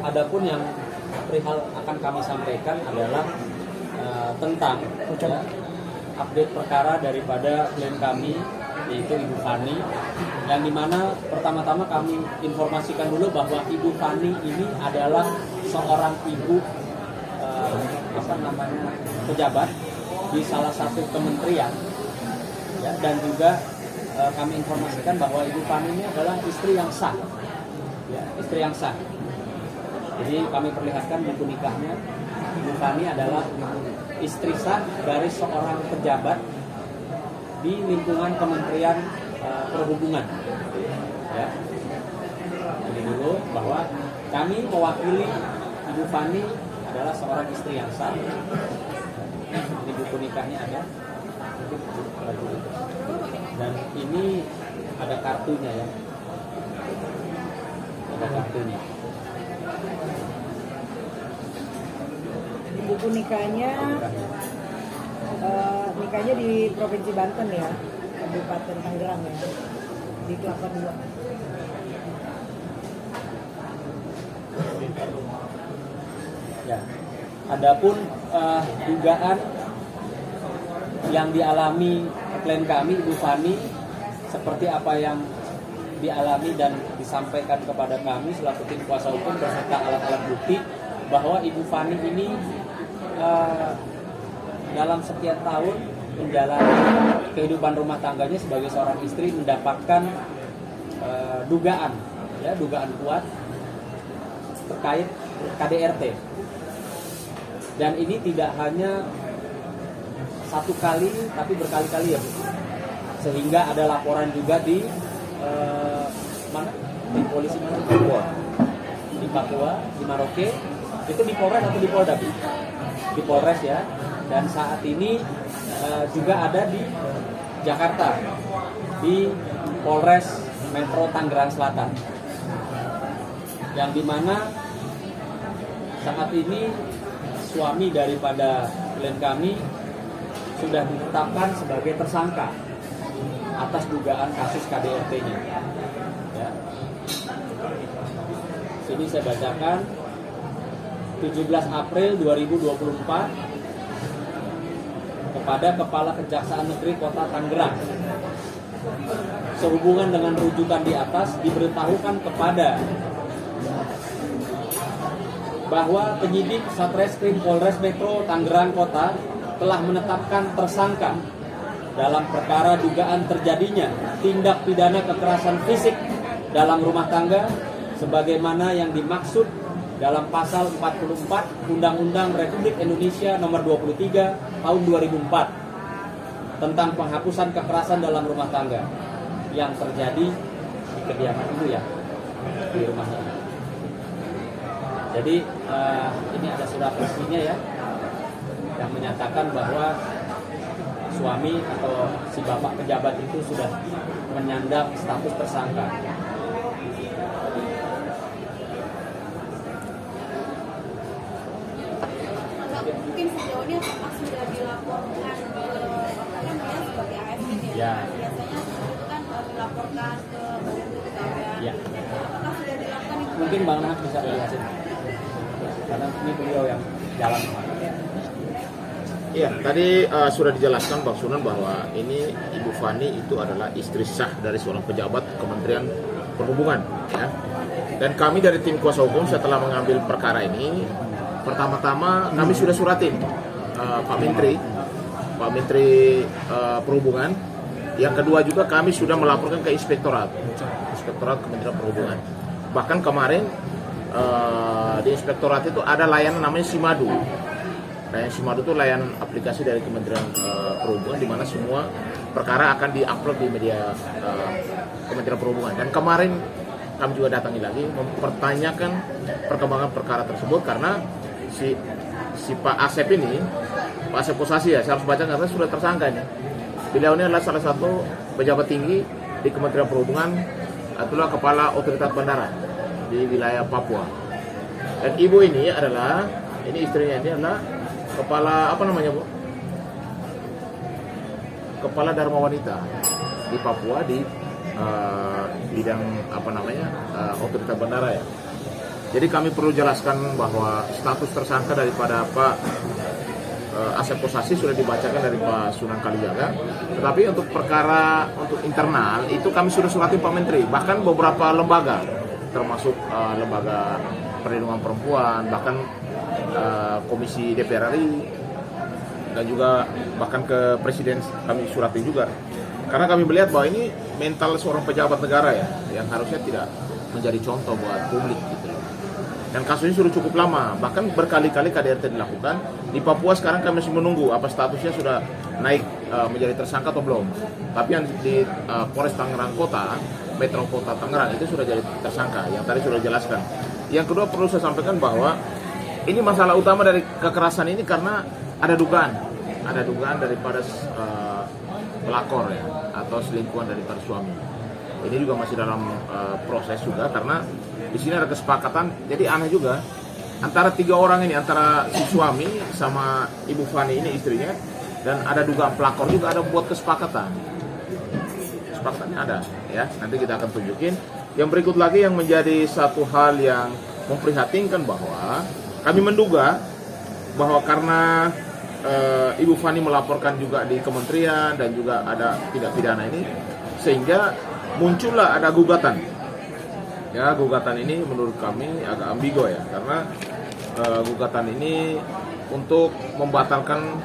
adapun yang perihal akan kami sampaikan adalah tentang update perkara daripada klien kami, yaitu Ibu Fani, yang dimana pertama-tama kami informasikan dulu bahwa Ibu Fani ini adalah seorang ibu pejabat di salah satu kementerian, ya, dan juga kami informasikan bahwa Ibu Fani ini adalah istri yang sah, ya, istri yang sah. Jadi kami perlihatkan buku nikahnya. Ibu Fani adalah istri sah dari seorang pejabat di lingkungan Kementerian Perhubungan. Ya. Jadi dulu bahwa kami mewakili Ibu Fani adalah seorang istri yang sah. Di buku nikahnya ada. Dan ini ada kartunya, ya. Ada kartunya. Buku nikahnya di Provinsi Banten, ya, Kabupaten Tangerang, ya, di Kelapa II. Ya. Adapun dugaan yang dialami klien kami Ibu Fani seperti apa yang dialami dan disampaikan kepada kami selaku tim kuasa hukum beserta alat-alat bukti, bahwa Ibu Fani ini dalam setiap tahun menjalani kehidupan rumah tangganya sebagai seorang istri mendapatkan dugaan kuat terkait KDRT. Dan ini tidak hanya satu kali, tapi berkali-kali, ya, Bu. Sehingga ada laporan juga di mana? Di polisi mana? Di Papua, di Maroke. Itu di Polres atau di Polda, Bu? Di Polres, ya. Dan saat ini juga ada di Jakarta, di Polres Metro Tangerang Selatan, yang dimana saat ini suami daripada klien kami sudah ditetapkan sebagai tersangka atas dugaan kasus KDRT-nya. Ya. Sini saya bacakan. 17 April 2024 kepada Kepala Kejaksaan Negeri Kota Tangerang. Sehubungan dengan rujukan di atas, diberitahukan kepada bahwa penyidik Satreskrim Polres Metro Tangerang Kota telah menetapkan tersangka dalam perkara dugaan terjadinya tindak pidana kekerasan fisik dalam rumah tangga sebagaimana yang dimaksud dalam pasal 44 Undang-Undang Republik Indonesia nomor 23 tahun 2004 tentang penghapusan kekerasan dalam rumah tangga yang terjadi di kediaman ibu, ya, di rumahnya. Jadi ini ada surat resminya, ya, yang menyatakan bahwa suami atau si bapak pejabat itu sudah menyandang status tersangka. Mungkin sejauh ini apakah sudah dilaporkan ke dia sebagai ASN, ya? Ya. Biasanya itu kan dilaporkan ke Badan Kepegawaian. Ya. Apakah sudah dilakukan itu? Mungkin Bang Nahas bisa jelasin, karena ini beliau yang jalan. Iya, tadi sudah dijelaskan Bang Sunan bahwa ini Ibu Fani itu adalah istri sah dari seorang pejabat Kementerian Perhubungan, ya. Dan kami dari tim kuasa hukum setelah mengambil perkara ini, pertama-tama kami sudah suratin Pak Menteri Perhubungan. Yang kedua juga kami sudah melaporkan ke Inspektorat Kementerian Perhubungan. Bahkan kemarin di Inspektorat itu ada layanan namanya Simadu. Layanan Simadu itu layanan aplikasi dari Kementerian Perhubungan di mana semua perkara akan diupload di media Kementerian Perhubungan. Dan kemarin kami juga datangi lagi mempertanyakan perkembangan perkara tersebut karena si Pak Asep ini, Pak Asep Kosasi, ya, saya harus baca karena sudah tersangka ini. Beliau ini adalah salah satu pejabat tinggi di Kementerian Perhubungan, itulah kepala otoritas bandara di wilayah Papua. Dan ibu ini adalah, ini istrinya ini adalah kepala kepala Dharma Wanita di Papua di bidang otoritas bandara, ya. Jadi kami perlu jelaskan bahwa status tersangka daripada Pak Asep Kosasi sudah dibacakan dari Pak Sunan Kalijaga. Tetapi untuk perkara untuk internal itu kami sudah suratin Pak Menteri, bahkan beberapa lembaga termasuk lembaga perlindungan perempuan, bahkan Komisi DPR RI, dan juga bahkan ke Presiden kami suratin juga. Karena kami melihat bahwa ini mental seorang pejabat negara ya, yang harusnya tidak menjadi contoh buat publik gitu. Dan kasusnya sudah cukup lama, bahkan berkali-kali KDRT dilakukan. Di Papua sekarang kami masih menunggu apa statusnya sudah naik menjadi tersangka atau belum. Tapi yang di Polres Tangerang Kota, Metro Kota Tangerang itu sudah jadi tersangka, yang tadi sudah jelaskan. Yang kedua perlu saya sampaikan bahwa ini masalah utama dari kekerasan ini karena ada dugaan daripada pelakor ya, atau selingkuhan daripada suami. Ini juga masih dalam proses juga karena di sini ada kesepakatan. Jadi aneh juga antara 3 orang ini, antara si suami sama Ibu Fani ini istrinya, dan ada dugaan pelakor juga, ada buat kesepakatan. Kesepakatannya ada ya. Nanti kita akan tunjukin. Yang berikut lagi yang menjadi satu hal yang memprihatinkan bahwa kami menduga bahwa karena Ibu Fani melaporkan juga di kementerian dan juga ada tindak pidana ini, sehingga muncullah ada gugatan. Ya, gugatan ini menurut kami agak ambigu ya, karena gugatan ini untuk membatalkan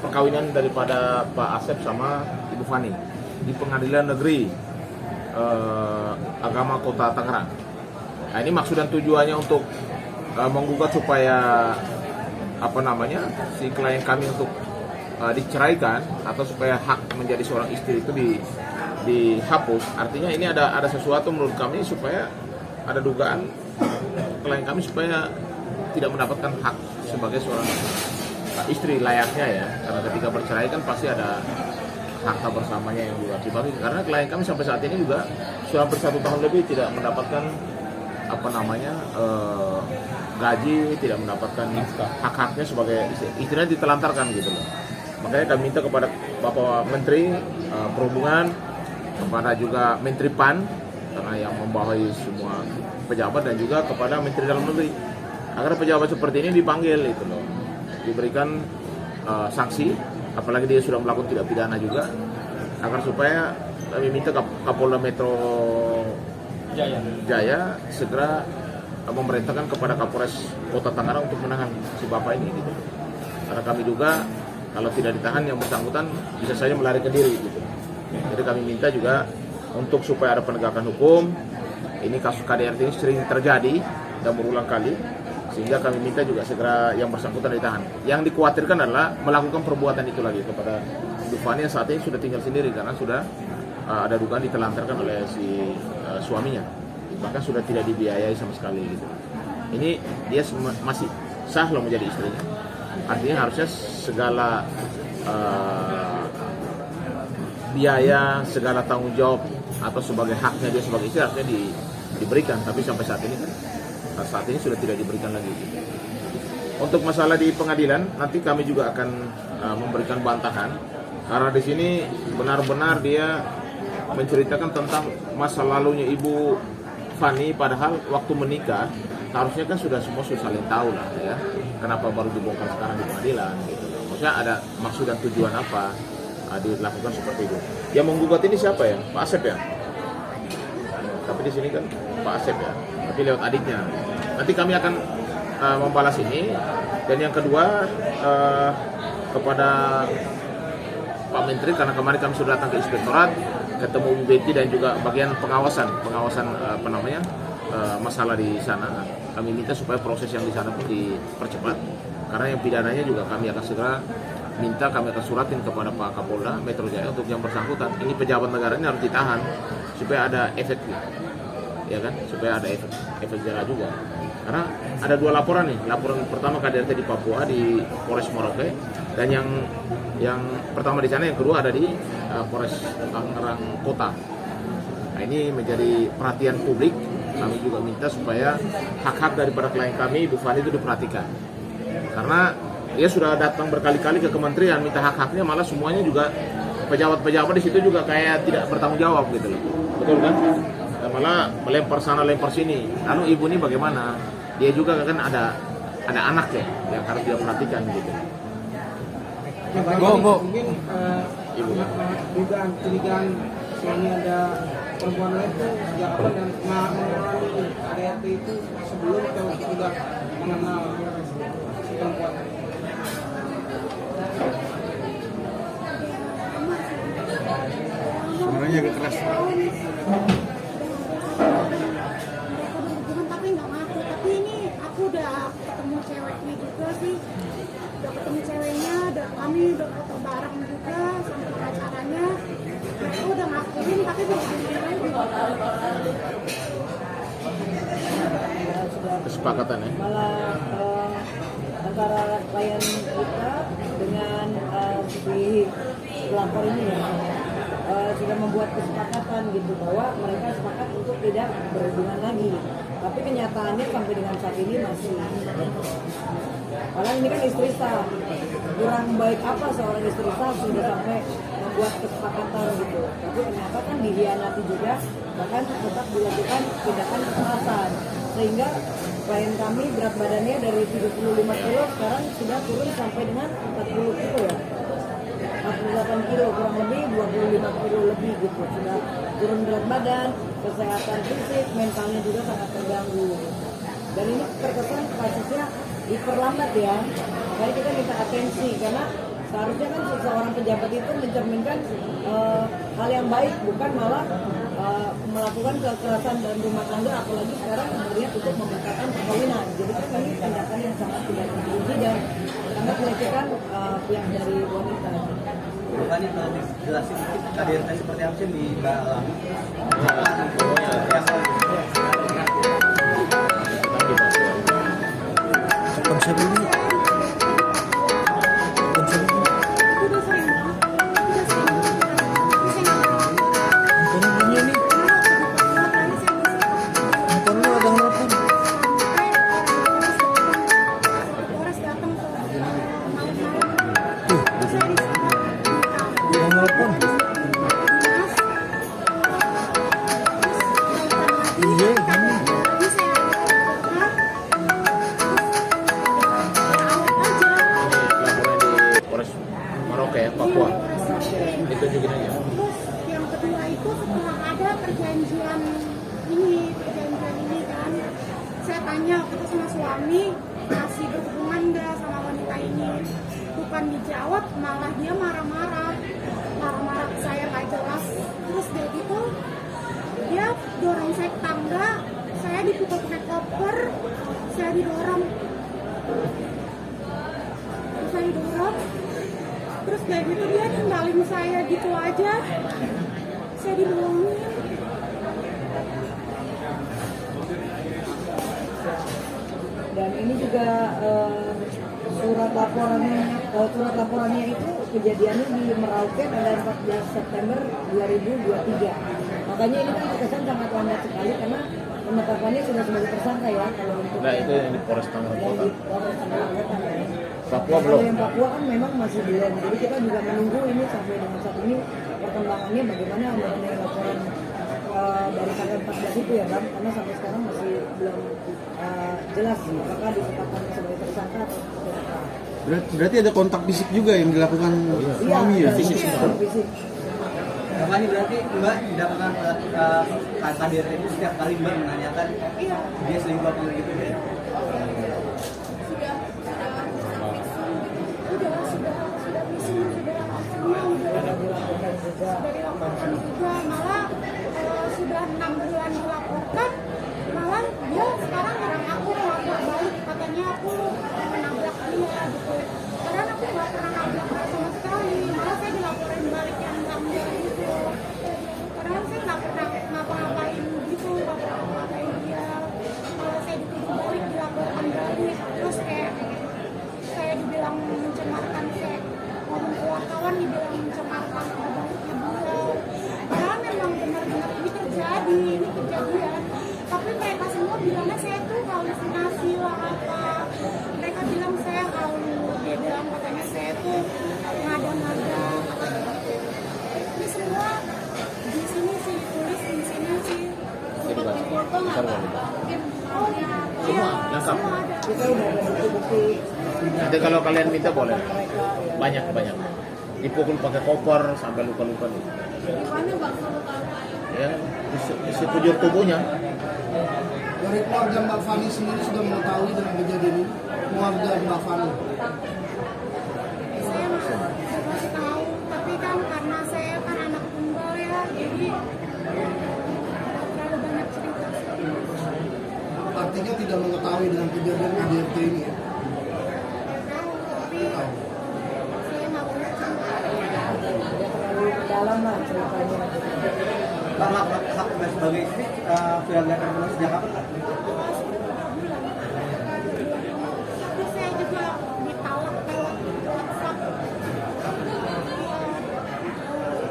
perkawinan daripada Pak Asep sama Ibu Fani di Pengadilan Negeri Agama Kota Tangerang. Nah, ini maksud dan tujuannya untuk menggugat supaya si klien kami untuk diceraikan, atau supaya hak menjadi seorang istri itu dihapus. Artinya ini ada sesuatu menurut kami supaya ada dugaan klien kami supaya tidak mendapatkan hak sebagai seorang istri layaknya ya, karena ketika bercerai kan pasti ada harta bersamanya yang juga dibagi. Karena klien kami sampai saat ini juga sudah hampir 1 tahun lebih tidak mendapatkan gaji, tidak mendapatkan hak-haknya sebagai istri. Istrinya ditelantarkan gitu loh. Makanya kami minta kepada Bapak Menteri Perhubungan, kepada juga Menteri PAN karena yang membawahi semua pejabat, dan juga kepada Menteri Dalam Negeri, agar pejabat seperti ini dipanggil itu loh, diberikan sanksi, apalagi dia sudah melakukan tindak pidana juga, agar supaya kami minta Kapolda Metro Jaya segera memerintahkan kepada Kapolres Kota Tangerang untuk menahan si bapak ini gitu. Karena kami juga kalau tidak ditahan yang bersangkutan bisa saja melarikan diri gitu. Jadi kami minta juga untuk supaya ada penegakan hukum. Ini kasus KDRT ini sering terjadi dan berulang kali, sehingga kami minta juga segera yang bersangkutan ditahan. Yang dikhawatirkan adalah melakukan perbuatan itu lagi kepada Ibu Fani yang saat ini sudah tinggal sendiri karena sudah ada dugaan ditelantarkan oleh si suaminya, bahkan sudah tidak dibiayai sama sekali gitu. Ini dia masih sah loh menjadi istrinya. Artinya harusnya segala biaya, segala tanggung jawab atau sebagai haknya dia sebagai istri harusnya diberikan, tapi sampai saat ini sudah tidak diberikan lagi gitu. Untuk masalah di pengadilan nanti kami juga akan memberikan bantahan, karena di sini benar-benar dia menceritakan tentang masa lalunya Ibu Fani, padahal waktu menikah harusnya kan sudah saling tahu lah ya, kenapa baru dibongkar sekarang di pengadilan gitu. Maksudnya ada maksud dan tujuan apa dilakukan seperti itu. Yang menggugat ini siapa ya? Pak Asep ya. Tapi di sini kan Pak Asep ya. Tapi lewat adiknya. Nanti kami akan membalas ini. Dan yang kedua kepada Pak Menteri, karena kemarin kami sudah datang ke Inspektorat, ketemu Bu Betty dan juga bagian pengawasan masalah di sana. Kami minta supaya proses yang di sana pun dipercepat. Karena yang pidananya juga kami akan segera kami akan suratin kepada Pak Kapolda Metro Jaya untuk yang bersangkutan. Ini pejabat negara ini harus ditahan supaya ada efek, ya kan? Supaya ada efek jerah juga. Karena ada 2 laporan nih. Laporan pertama KDRT di Papua di Polres Merauke, dan yang pertama di sana, yang kedua ada di Polres Tangerang Kota. Nah, ini menjadi perhatian publik. Kami juga minta supaya hak-hak daripada klien kami Ibu Fani itu diperhatikan. Karena dia sudah datang berkali-kali ke kementerian minta hak-haknya, malah semuanya juga pejabat-pejabat di situ juga kayak tidak bertanggung jawab gitu loh. Betul kan? Dan malah melempar sana lempar sini. Lalu ibu ini bagaimana? Dia juga kan ada anak ya yang harus dia perhatikan gitu. Mungkin Ibu. dugaan curigaan ini ada perempuan lain tuh sejak kapan dan mengalami KDRT itu sebelum atau sudah mengenal si perempuan. Suaranya agak keras. Tapi nggak ngaku. Tapi ini aku udah ketemu ceweknya juga sih. Udah ketemu ceweknya, kami udah foto bareng juga sampai pacarannya. Aku udah ngakuin tapi belum Kesepakatan ya. Malah antara klien kita dengan si pelapor ini ya sudah membuat kesepakatan gitu bahwa mereka sepakat untuk tidak berhubungan lagi. Tapi kenyataannya sampai dengan saat ini masih. Karena ini kan istri sah, kurang baik apa seorang istri sah sudah sampai membuat kesepakatan gitu. Tapi ternyata kan dihianati juga, bahkan tetap dilakukan tindakan kekerasan. Sehingga klien kami berat badannya dari 75 kilo sekarang sudah turun sampai dengan 40 kilo ya. 48 kilo kurang lebih 25 kilo lebih gitu. Sudah turun berat badan, kesehatan fisik, mentalnya juga sangat terganggu. Dan ini terkesan kasusnya diperlambat ya. Makanya kita minta atensi karena seharusnya kan seorang pejabat itu mencerminkan hal yang baik, bukan malah melakukan kekerasan dalam rumah tangga, apalagi sekarang kemudian untuk membatalkan perkawinan. Jadi kan ini tindakan yang sangat tidak terpuji dan sangat melecehkan pihak dari wanita. Bukan ini kalau dijelasin KDRT seperti apa sih di Mbak alami? Konsep ini udah sering banget. handphone bunyi nih. Handphone lu ada nelfon. Polres datang ke malam-malam. Tuh, yang nelfon. Iya, gini. Laporan di Polres Maroke ya, Papua. Itu juga aja. Terus yang kedua itu setelah ada perjanjian ini kan, saya tanya kita sama suami masih berhubungan nggak sama wanita ini, bukan dijawab malah dia marah-marah ke saya nggak jelas. Terus dia gitu dia dorong saya ke tangga, saya dipukul pakai koper, saya didorong, terus kayak gitu dia ninggalin saya gitu aja, saya dibohongin. Dan ini juga surat laporannya itu kejadiannya di Merauke pada 14 September 2023. Makanya ini kan terkesan sangat lambat sekali karena penetapannya sudah sebagai tersangka ya kalau untuk Nah itu yang di Polres Tangerang yang Kota. di Polres Tangerang Kota ya. Papua Kalau belum. yang Papua kan memang masih belum. Jadi kita juga menunggu ini sampai dengan saat ini perkembangannya bagaimana mengenai laporan dari tanggal 14 itu ya Bang, karena sampai sekarang masih belum jelas apakah ditetapkan sebagai tersangka atau tidak. Berarti ada kontak fisik juga yang dilakukan suami ya? Fisik. Fisik. Bapak ini berarti Mbak tidak pernah KDRT itu setiap kali Mbak menanyakan dia selingkuh apa enggak gitu ya? Sudah dilaporkan juga, malah sudah 6 bulan dilaporkan, malah dia sekarang nyerang aku melapor balik, katanya aku nabrak dia gitu. Karena aku nggak pernah nabrak dia sama sekali, malah saya dilaporin balik yang ngambil gitu. Karena saya nggak pernah ngapa-ngapain gitu, nggak pernah ngapain dia. Kalau saya dituduh balik dilaporkan balik, terus kayak saya dibilang mencemarkan, kayak ngomong ke wartawan dibilang mencemarkan baiknya beliau. Besar wanita. Oh, Semua lengkap. Kita udah ada bukti-bukti Nanti kalau kalian minta boleh. Banyak. Dipukul pakai koper sampai luka-luka nih. Ya, di sekujur tubuhnya. Dari keluarga Mbak Fani sendiri sudah mengetahui dengan kejadian ini, keluarga Mbak Fani. saya masih tahu, tapi kan karena saya kan anak tunggal ya, jadi terlalu banyak cerita. Artinya tidak mengetahui dengan kejadian KDRT ini. Ya? Tahu, tapi saya nggak boleh cerita. terlalu dalam lah ceritanya. Hak sebagai istri sudah melihat perempuan sejak kapan Kak? Tapi saya juga ditolak lewat WhatsApp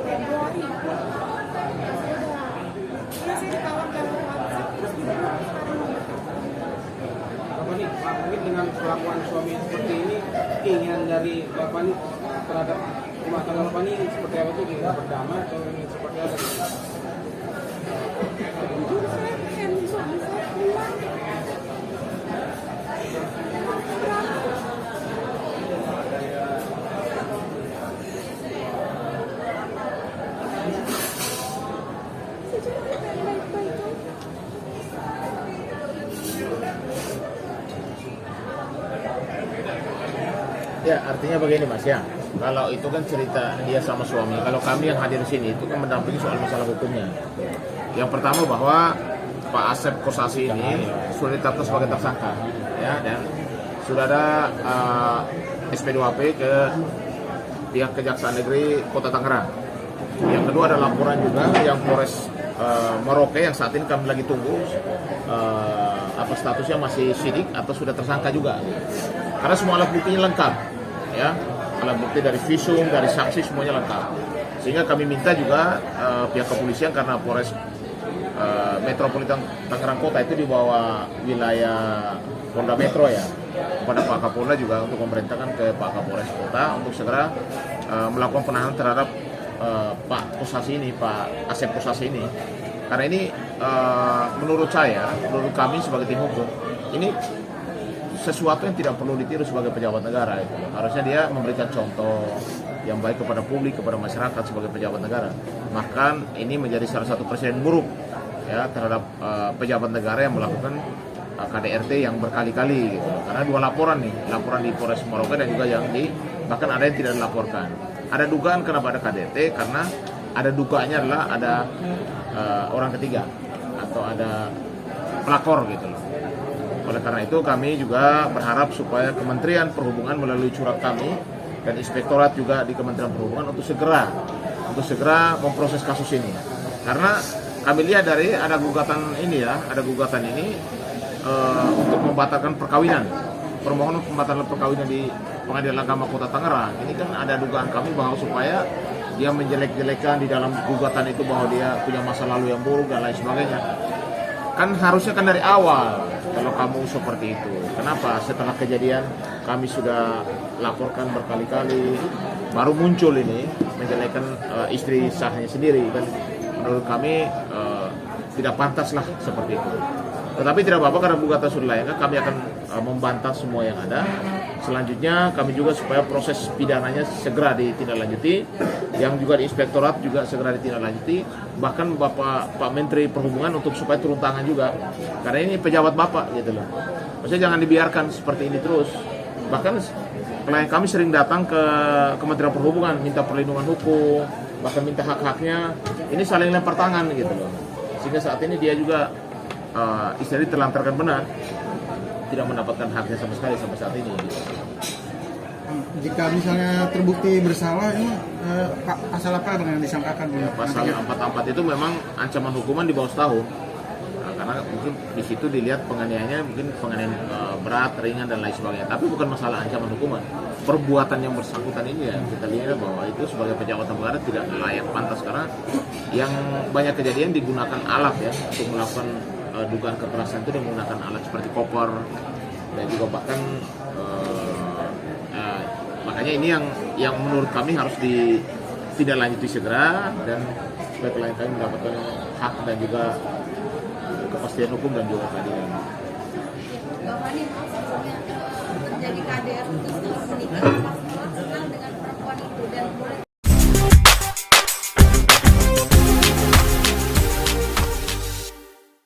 Februari. Saya ditolak lewat WhatsApp terus dibuat sekarang. Pak Fani dengan perlakuan suami seperti ini, keinginan dari Mbak Fani terhadap rumah tangga Mbak Fani seperti apa tuh? Ingin berdamai atau ingin seperti apa? Jujur saya pengen suami saya pulang. Ya, artinya begini Mas ya. Kalau itu kan cerita dia sama suami. Kalau kami yang hadir di sini itu kan mendampingi soal masalah hukumnya. Yang pertama bahwa Pak Asep Kosasi ini sudah ditetapkan sebagai tersangka, ya, dan sudah ada SP2AP ke pihak Kejaksaan Negeri Kota Tangerang. Yang kedua ada laporan juga yang Polres Merauke yang saat ini kami lagi tunggu apa statusnya masih sidik atau sudah tersangka juga. Karena semua alat buktinya lengkap, ya, alat bukti dari visum, dari saksi semuanya lengkap. Sehingga kami minta juga pihak kepolisian karena Polres Metropolitan Tangerang Kota itu di bawah wilayah Polda Metro ya, kepada Pak Kapolda juga untuk memerintahkan ke Pak Kapolres Kota untuk segera melakukan penahanan terhadap Pak Kosasi ini, Pak Asep Kosasi ini. Karena ini menurut saya, menurut kami sebagai tim hukum, ini sesuatu yang tidak perlu ditiru sebagai pejabat negara. Harusnya dia memberikan contoh yang baik kepada publik, kepada masyarakat sebagai pejabat negara. Bahkan ini menjadi salah satu presiden buruk ya terhadap pejabat negara yang melakukan KDRT yang berkali-kali gitu. Karena dua laporan nih, laporan di Polres Merauke dan juga yang di bahkan ada yang tidak dilaporkan. Ada dugaan kenapa ada KDRT karena ada dugaannya adalah ada orang ketiga atau ada pelakor gitu loh. Oleh karena itu kami juga berharap supaya Kementerian Perhubungan melalui surat kami dan Inspektorat juga di Kementerian Perhubungan untuk segera memproses kasus ini. Karena kami lihat dari ada gugatan ini ya, untuk membatalkan perkawinan, permohonan pembatalan perkawinan di Pengadilan Agama Kota Tangerang. Ini kan ada dugaan kami bahwa supaya dia menjelek-jelekan di dalam gugatan itu bahwa dia punya masa lalu yang buruk dan lain sebagainya. Kan harusnya kan dari awal kalau kamu seperti itu. Kenapa setelah kejadian kami sudah laporkan berkali-kali baru muncul ini menjelekan istri sahnya sendiri, dan menurut kami tidak pantas lah seperti itu. Tetapi tidak apa-apa karena gugatan sudah layak, kami akan membantah semua yang ada. Selanjutnya kami juga supaya proses pidananya segera ditindaklanjuti, yang juga di Inspektorat juga segera ditindaklanjuti, bahkan Pak Menteri Perhubungan untuk supaya turun tangan juga, karena ini pejabat Bapak gitu loh. Maksudnya jangan dibiarkan seperti ini terus. Bahkan klien kami sering datang ke Kementerian Perhubungan minta perlindungan hukum, bahkan minta hak-haknya. Ini saling lempar tangan gitu loh. Sehingga saat ini dia juga istilahnya terlantarkan benar, tidak mendapatkan haknya sama sekali sampai saat ini. Jika misalnya terbukti bersalah, ini pasal apa yang disangkakan? Pasal 44 itu memang ancaman hukuman di bawah setahun. Nah, karena mungkin di situ dilihat penganiayaannya mungkin penganiayaan berat, ringan dan lain sebagainya. Tapi bukan masalah ancaman hukuman. Perbuatan yang bersangkutan ini ya kita lihat bahwa itu sebagai pejabat negara tidak layak, pantas, karena yang banyak kejadian digunakan alat ya untuk melakukan dugaan kekerasan itu dengan menggunakan alat seperti koper dan juga bahkan makanya ini yang menurut kami harus ditindaklanjuti segera dan supaya klien kami mendapatkan hak dan juga kepastian kepastian hukum dan juga keadilan. Bapak ini maksudnya terjadi KDR itu setelah menikah